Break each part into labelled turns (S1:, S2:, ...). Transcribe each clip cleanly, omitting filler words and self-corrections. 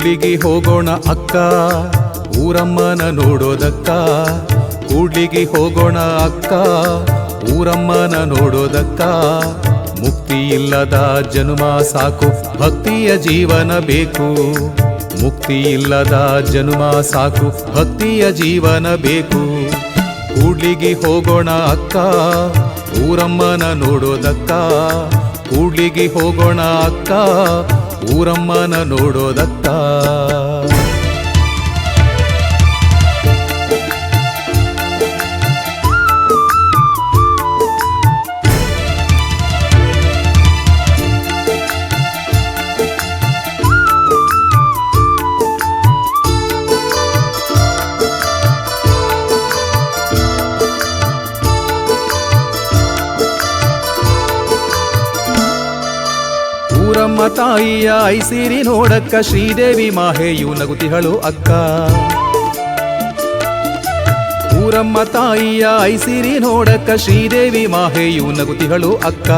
S1: ಕೂಡ್ಲಿಗಿ ಹೋಗೋಣ ಅಕ್ಕ ಊರಮ್ಮನ ನೋಡೋದಕ್ಕ. ಕೂಡ್ಲಿಗಿ ಹೋಗೋಣ ಅಕ್ಕ ಊರಮ್ಮನ ನೋಡೋದಕ್ಕ. ಮುಕ್ತಿ ಇಲ್ಲದ ಜನ್ಮ ಸಾಕು ಭಕ್ತಿಯ ಜೀವನ ಬೇಕು. ಮುಕ್ತಿ ಇಲ್ಲದ ಜನ್ಮ ಸಾಕು ಭಕ್ತಿಯ ಜೀವನ ಬೇಕು. ಕೂಡ್ಲಿಗಿ ಹೋಗೋಣ ಅಕ್ಕ ಊರಮ್ಮನ ನೋಡೋದಕ್ಕ. ಕೂಡ್ಲಿಗಿ ಹೋಗೋಣ ಅಕ್ಕ ಊರಮ್ಮನ ನೋಡೋದಕ್ಕ. ಊರಮ್ಮ ತಾಯಿಯ ಐಸಿರಿ ನೋಡಕ್ಕ ಶ್ರೀದೇವಿ ಮಾಹೆಯು ನಗುತಿಹಳು ಅಕ್ಕ. ಊರಮ್ಮ ತಾಯಿಯ ಐಸಿರಿ ನೋಡಕ್ಕ ಶ್ರೀದೇವಿ ಮಾಹೆಯು ನಗುತಿಹಳು ಅಕ್ಕ.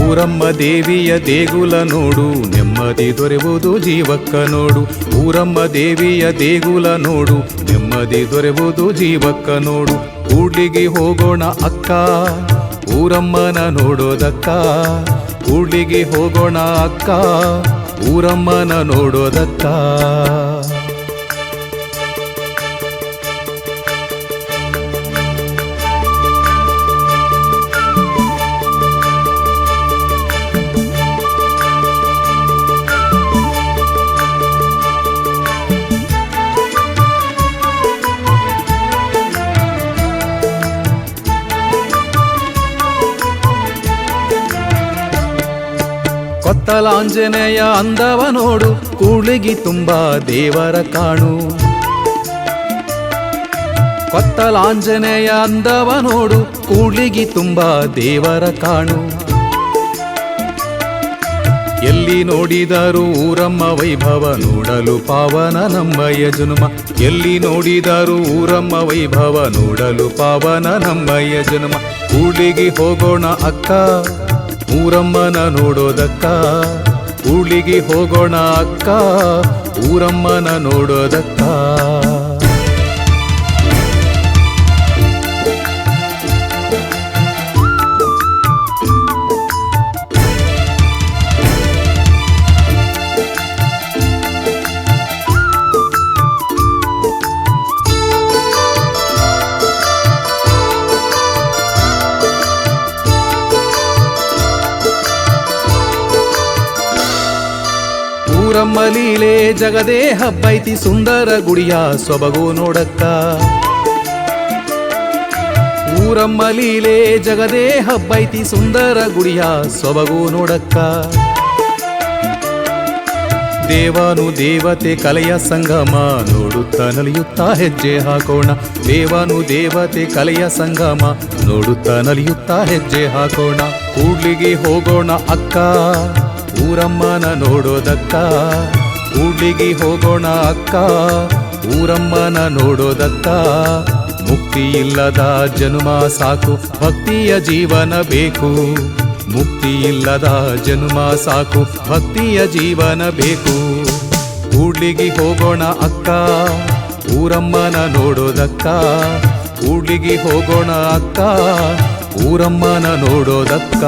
S1: ಊರಮ್ಮ ದೇವಿಯ ದೇಗುಲ ನೋಡು ನೆಮ್ಮದಿ ದೊರೆವುದು ಜೀವಕ್ಕ ನೋಡು. ಊರಮ್ಮ ದೇವಿಯ ದೇಗುಲ ನೋಡು ನೆಮ್ಮದಿ ದೊರೆವುದು ಜೀವಕ್ಕ ನೋಡು. ಕೂಡ್ಲಿಗಿ ಹೋಗೋಣ ಅಕ್ಕ ಊರಮ್ಮನ ನೋಡೋದಕ್ಕ. ಕೂಡ್ಲಿಗಿ ಹೋಗೋಣ ಅಕ್ಕ ಊರಮ್ಮನ ನೋಡೋದಕ್ಕ. ಕೊತ್ತಲಾಂಜನೇಯ ಅಂದವ ನೋಡು ಕೂಡ್ಲಿಗಿ ತುಂಬಾ ದೇವರ ಕಾಣು. ಕೊತ್ತಲಾಂಜನೇಯ ಅಂದವ ನೋಡು ಕೂಡ್ಲಿಗಿ ತುಂಬಾ ದೇವರ ಕಾಣು. ಎಲ್ಲಿ ನೋಡಿದರೂ ಊರಮ್ಮ ವೈಭವ ನೋಡಲು ಪಾವನ ನಮ್ಮಯ್ಯ ಜನುಮ. ಎಲ್ಲಿ ನೋಡಿದರೂ ಊರಮ್ಮ ವೈಭವ ನೋಡಲು ಪಾವನ ನಮ್ಮಯ್ಯ ಜನುಮ. ಕೂಡ್ಲಿಗಿ ಹೋಗೋಣ ಅಕ್ಕ ಊರಮ್ಮನ ನೋಡೋದಕ್ಕ. ಕೂಡ್ಲಿಗಿ ಹೋಗೋಣ ಅಕ್ಕ ಊರಮ್ಮನ ನೋಡೋದಕ್ಕ. ಊರಮ್ಮ ಲೀಲೆ ಜಗದೇ ಹಬ್ಬೈತಿ ಸುಂದರ ಗುಡಿಯ ಸೊಬಗು ನೋಡಕ್ಕ. ಊರಮ್ಮ ಲೀಲೆ ಜಗದೇ ಹಬ್ಬೈತಿ ಸುಂದರ ಗುಡಿಯ ಸೊಬಗು ನೋಡಕ್ಕ. ದೇವಾನು ದೇವತೆ ಕಲೆಯ ಸಂಗಮ ನೋಡುತ್ತ ನಲಿಯುತ್ತ ಹೆಜ್ಜೆ ಹಾಕೋಣ. ದೇವಾನು ದೇವತೆ ಕಲೆಯ ಸಂಗಮ ನೋಡುತ್ತ ನಲಿಯುತ್ತ ಹೆಜ್ಜೆ ಹಾಕೋಣ. ಕೂಡ್ಲಿಗಿ ಹೋಗೋಣ ಅಕ್ಕ ಊರಮ್ಮನ ನೋಡೋದಕ್ಕ. ಕೂಡ್ಲಿಗಿ ಹೋಗೋಣ ಅಕ್ಕ ಊರಮ್ಮನ ನೋಡೋದಕ್ಕ. ಮುಕ್ತಿ ಇಲ್ಲದ ಜನ್ಮ ಸಾಕು ಭಕ್ತಿಯ ಜೀವನ ಬೇಕು. ಮುಕ್ತಿ ಇಲ್ಲದ ಜನ್ಮ ಸಾಕು ಭಕ್ತಿಯ ಜೀವನ ಬೇಕು. ಕೂಡ್ಲಿಗಿ ಹೋಗೋಣ ಅಕ್ಕ ಊರಮ್ಮನ ನೋಡೋದಕ್ಕ. ಕೂಡ್ಲಿಗಿ ಹೋಗೋಣ ಅಕ್ಕ ಊರಮ್ಮನ ನೋಡೋದಕ್ಕ.